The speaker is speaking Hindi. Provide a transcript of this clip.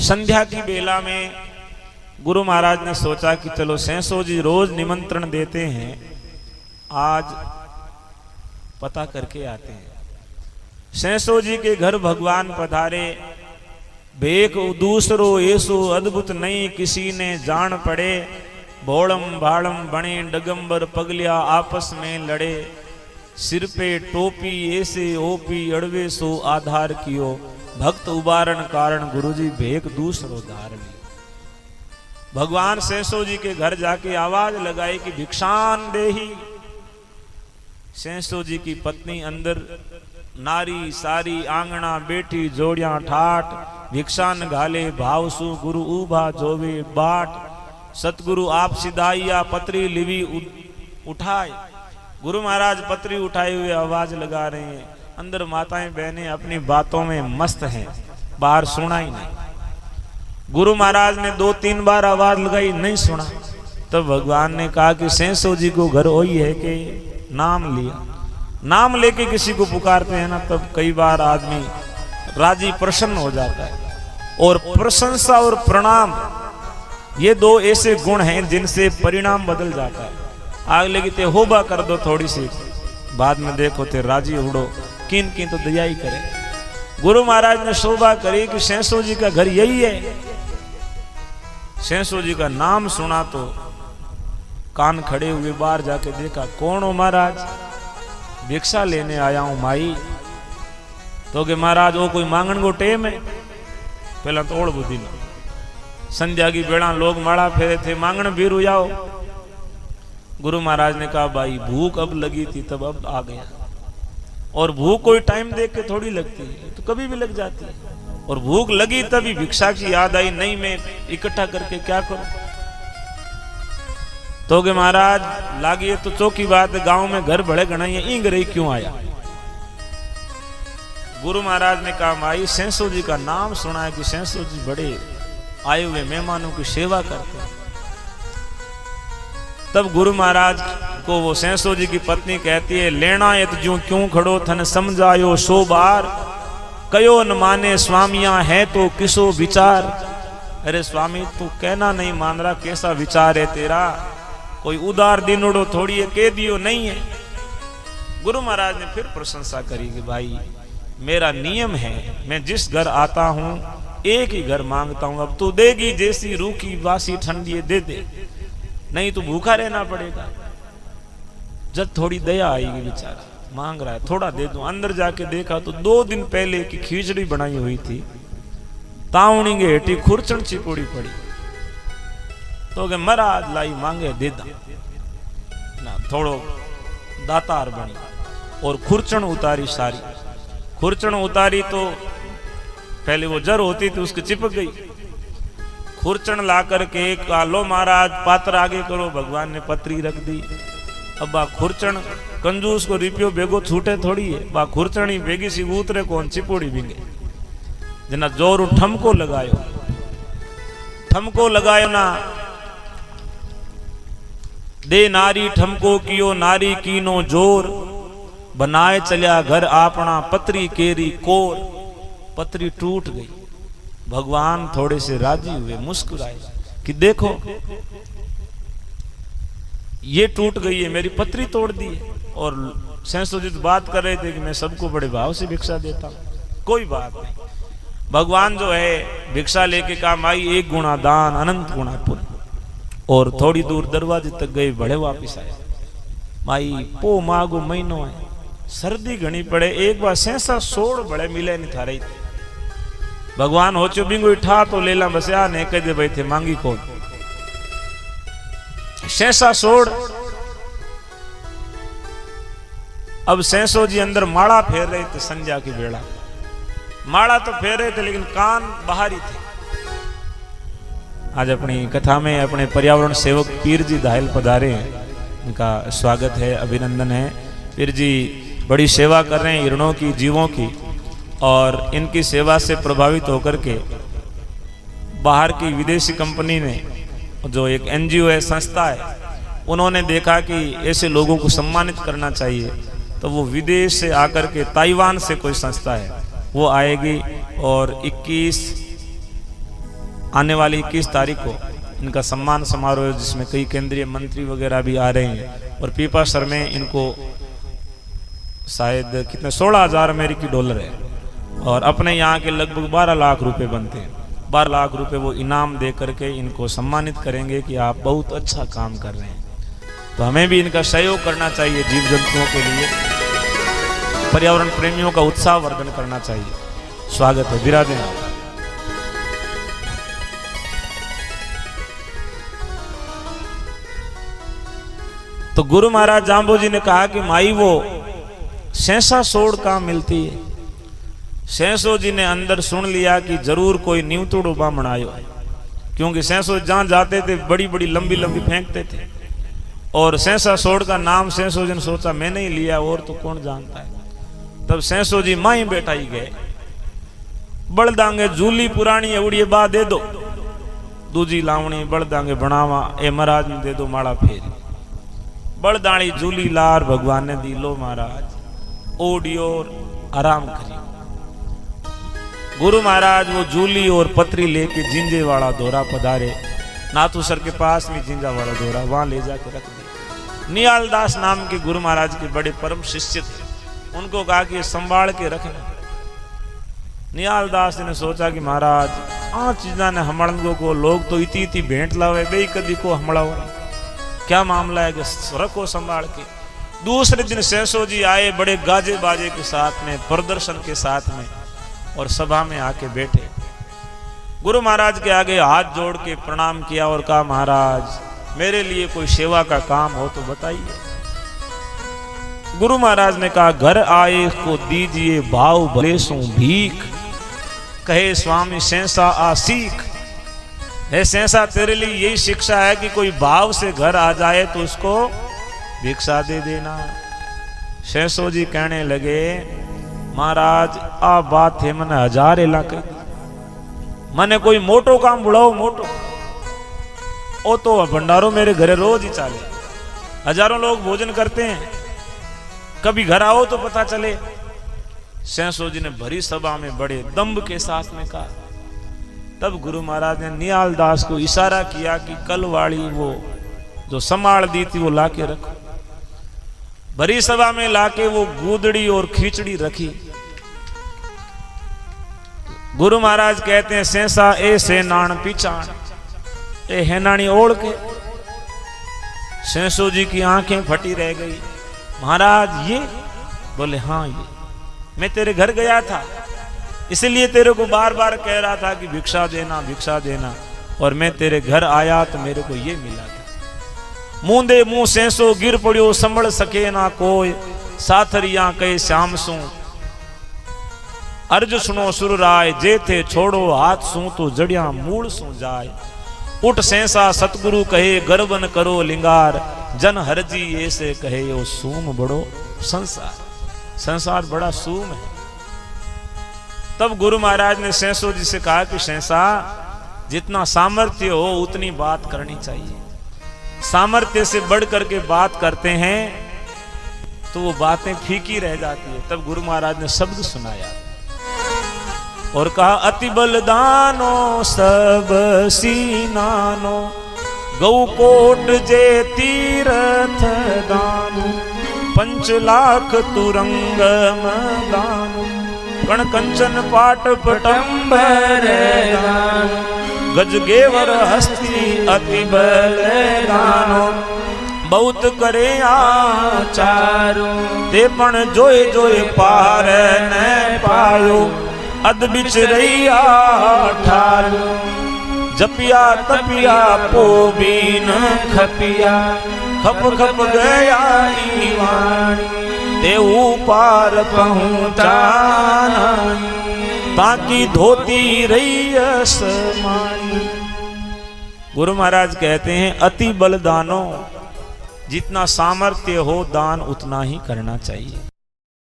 संध्या की बेला में गुरु महाराज ने सोचा कि चलो सेंसो जी रोज निमंत्रण देते हैं, आज पता करके आते हैं। सेंसो जी के घर भगवान पधारे, भेक दूसरो ऐसो अद्भुत नहीं किसी ने जान पड़े। भोड़म भाड़म बने डगंबर पगलिया आपस में लड़े। सिर पे टोपी ऐसे ओपी अड़वे सो आधार कियो। भक्त उबारण कारण गुरुजी भेक दूसरो धार ली। भगवान सेंसो जी के घर जाके आवाज लगाई कि भिक्षान देही। सेंसो जी की पत्नी अंदर नारी सारी आंगना बेटी जोड़िया ठाट। भिक्षान घाले भावसु गुरु उभा जोवे बाट। सतगुरु आप सिधाइया पत्री लिवी उठाए। गुरु महाराज पत्री उठाए हुए आवाज लगा रहे हैं। अंदर माताएं बहनें अपनी बातों में मस्त हैं, बाहर सुना ही नहीं। गुरु महाराज ने 2-3 बार आवाज लगाई, नहीं सुना। तब भगवान ने कहा कि सेंसो जी को घर वही है कि नाम लिया। नाम लेके किसी को पुकारते हैं ना, तब कई बार आदमी राजी प्रसन्न हो जाता है। और प्रशंसा और प्रणाम ये 2 ऐसे गुण हैं जिनसे परिणाम बदल जाता है। आग लगी ते होबा कर दो थोड़ी सी, बाद में देखो ते राजी उड़ो, किन किन तो दया ही करे। गुरु महाराज ने शोभा करी कि सेंसो जी का घर यही है। सेंसो जी का नाम सुना तो कान खड़े हुए बाहर जाके देखा, कौन हो महाराज? भिक्षा लेने आया हूं माई। तो के महाराज वो कोई मांगन को टेम है? पहला तो ओढ़ बुद्धि ना। संध्या की बेड़ा लोग माड़ा फेरे थे, मांगन बीरू जाओ। गुरु महाराज ने कहा भाई भूख अब लगी थी तब अब आ गया। और भूख कोई टाइम देख के थोड़ी लगती है, तो कभी भी लग जाती है। और भूख लगी तभी भिक्षा की याद आई, नहीं मैं इकट्ठा करके क्या करूं। तो के महाराज लागी है तो चौकी बात है, गांव में घर बड़े गणाई इंग रही क्यों आया। गुरु महाराज ने कहा माई सेंसो जी का नाम सुना है कि सेंसो जी बड़े आए हुए मेहमानों की सेवा करते हैं। तब गुरु महाराज को वो सेंसो जी की पत्नी कहती है, लेना ये तुझू क्यों खड़ो थन समझायो 100 बार। कयो न माने स्वामिया है तो किसो विचार। अरे स्वामी तू कहना नहीं मान रहा, कैसा विचार है तेरा? कोई उदार दिनोड़ो थोड़ी है, कह दियो नहीं है। गुरु महाराज ने फिर प्रशंसा करी कि भाई मेरा नियम है, मैं जिस घर आता हूं एक ही घर मांगता हूं। अब तू देगी जैसी रूखी बासी ठंडी दे दे, नहीं तो भूखा रहना पड़ेगा। जब थोड़ी दया आएगी, बेचारा मांग रहा है थोड़ा दे दूं। अंदर जाके देखा तो 2 दिन पहले की खिचड़ी बनाई हुई थी, तावणी के हेठी खुरचन चिपोड़ी पड़ी। तो के महाराज लाई मांगे दे दा ना, थोड़ो दातार बनी और खुरचन उतारी सारी। खुरचन उतारी तो पहले वो जर होती थी उसकी चिपक गई। खुरचन ला करके लो महाराज पात्र आगे करो। भगवान ने पत्री रख दी। अब बा खुरचन कंजूस को रिपियो बेगो छूटे थोड़ी है, बा खुरचन ही बेगी सी उतरे कौन चिपोड़ी बिंगे। जना जोर ठमको लगायो, ठमको लगायो ना। दे नारी ठमको कियो नारी कीनो जोर। बनाए चलिया घर आपना पत्री केरी कोर। पत्री टूट गई। भगवान थोड़े से राजी हुए, मुस्कुराए कि देखो ये टूट गई है, मेरी पत्री तोड़ दी है। और सेंसो जी बात कर रहे थे कि मैं सबको बड़े भाव से भिक्षा देता हूं। कोई बात नहीं, भगवान जो है भिक्षा लेके कहा माई 1 गुणा दान अनंत गुणा पुण्य। और थोड़ी दूर दरवाजे तक गए, बड़े वापिस आए। माई पो मागो महीनो है, सर्दी घनी पड़े, एक बार सेंसा 16 बड़े मिले नहीं था रही। भगवान हो चो बिंगो ठा तो लेला बसया ने कह दे भाई थे मांगी कौन। सेंसा 16। अब सेंसो जी अंदर माड़ा फेर रहे थे। संध्या की बेड़ा माड़ा तो फेर रहे थे लेकिन कान बाहरी थे। आज अपनी कथा में अपने पर्यावरण सेवक पीर जी दाहिल पधारे हैं, इनका स्वागत है, अभिनंदन है। पीर जी बड़ी सेवा कर रहे हैं हिरणों की, जीवों की। और इनकी सेवा से प्रभावित होकर के बाहर की विदेशी कंपनी ने, जो एक NGO है, संस्था है, उन्होंने देखा कि ऐसे लोगों को सम्मानित करना चाहिए। तो वो विदेश से आकर के, ताइवान से कोई संस्था है, वो आएगी और 21 आने वाली 21 तारीख को इनका सम्मान समारोह है, जिसमें कई केंद्रीय मंत्री वगैरह भी आ रहे हैं। और पीपासर में इनको शायद कितने 16,000 अमेरिकी डॉलर है, और अपने यहाँ के लगभग 12 लाख रुपए बनते हैं। 12 लाख रुपए वो इनाम दे करके इनको सम्मानित करेंगे कि आप बहुत अच्छा काम कर रहे हैं। तो हमें भी इनका सहयोग करना चाहिए, जीव जंतुओं के लिए, पर्यावरण प्रेमियों का उत्साह वर्धन करना चाहिए। स्वागत है, विराजें आप। तो गुरु महाराज जाम्बो जी ने कहा कि माई वो सेंसा सोड़ कहाँ मिलती है। सेंसो जी ने अंदर सुन लिया कि जरूर कोई न्यूतुड़ो बामण आयो, क्योंकि सेंसो जहां जाते थे बड़ी बड़ी लंबी लंबी फेंकते थे। और सेंसा सोड़ का नाम सेंसो जी ने सोचा मैंने ही लिया, और तो कौन जानता है। तब सेंसो जी माई बैठा ही गए, बड़दांगे झूली पुरानी एवड़ी बा दे दो, दूजी लावणी बड़दांगे बनावा ए महाराज ने दे दो माड़ा फेरी। बड़दाणी झूली लार भगवान ने दी, लो महाराज ओडियो आराम करियो। गुरु महाराज वो झूली और पत्री लेके जिंजे वाला दौरा पधारे। नाथूसर के पास में जिंजा वाला दौरा, वहां ले जाके रख दिया। नियाल दास नाम के गुरु महाराज के बड़े परम शिष्य थे, उनको कहा कि संभाल के रखना। नियाल दास ने सोचा कि महाराज आ चीजा ने हमड़ो को लोग तो इति इति भेंट लावे, बे कदी को हमड़ाओ, क्या मामला है कि रखो संभाल के। दूसरे दिन सेंसो जी आए बड़े गाजे बाजे के साथ में, प्रदर्शन के साथ में, और सभा में आके बैठे। गुरु महाराज के आगे हाथ जोड़ के प्रणाम किया और कहा महाराज मेरे लिए कोई सेवा का काम हो तो बताइए। गुरु महाराज ने कहा घर आए को दीजिए भाव भले सो भीख, कहे स्वामी सेंसा आसीख। है सेंसा तेरे लिए यही शिक्षा है कि कोई भाव से घर आ जाए तो उसको भिक्षा दे देना। सेंसो जी कहने लगे महाराज आ बात है मैंने 1000 इलाके मने कोई मोटो काम बुलाओ, मोटो ओ तो भंडारो मेरे घरे रोज ही चाले, हजारों लोग भोजन करते हैं, कभी घर आओ तो पता चले। सेंसो जी ने भरी सभा में बड़े दम्भ के साथ में कहा। तब गुरु महाराज ने नियाल दास को इशारा किया कि कल वाली वो जो संभाल दी थी वो लाके रखो। भरी सभा में लाके वो गूदड़ी और खिचड़ी रखी। गुरु महाराज कहते हैं सेंसा ए से नान पिछाण ए हैनानी ओढ़ के। सेंसो जी की आंखें फटी रह गई। महाराज ये बोले हाँ ये मैं तेरे घर गया था, इसलिए तेरे को बार बार कह रहा था कि भिक्षा देना भिक्षा देना, और मैं तेरे घर आया तो मेरे को ये मिला था। मुंदे मुंह सेंसो गिर पड़ियो संभल सके ना कोई, साथरिया कहे श्याम सू अर्ज सुनो सुर राय, जे थे छोड़ो हाथ सू तो जड़िया मूल सू जाए। उठ सेंसा सतगुरु कहे गर्वन करो लिंगार, जन हरजी ऐसे कहे यो सूम बड़ो संसार। संसार बड़ा सूम है। तब गुरु महाराज ने सेंसो जी से कहा कि सेंसा जितना सामर्थ्य हो उतनी बात करनी चाहिए, सामर्थ्य से बढ़ करके बात करते हैं तो वो बातें फीकी रह जाती है। तब गुरु महाराज ने शब्द सुनाया और कहा अति बलदानो सब सीनानो, गौ कोट जे तीर्थ दानु, 5 लाख तुरंग दानु, कण कंचन पाट पटंबर दानु, गज गेवर हस्ती अति बलदानो, बहुत करे आचारो, ते पण जोए जोए पार न पायो, अद बिच रहिया ठारो, जपिया तपिया पो बीन खपिया, खप खप गया वाणी, तेऊ पार पहुँचा ताकि धोती रही असमानी। गुरु महाराज कहते हैं अति बलदानो, जितना सामर्थ्य हो दान उतना ही करना चाहिए।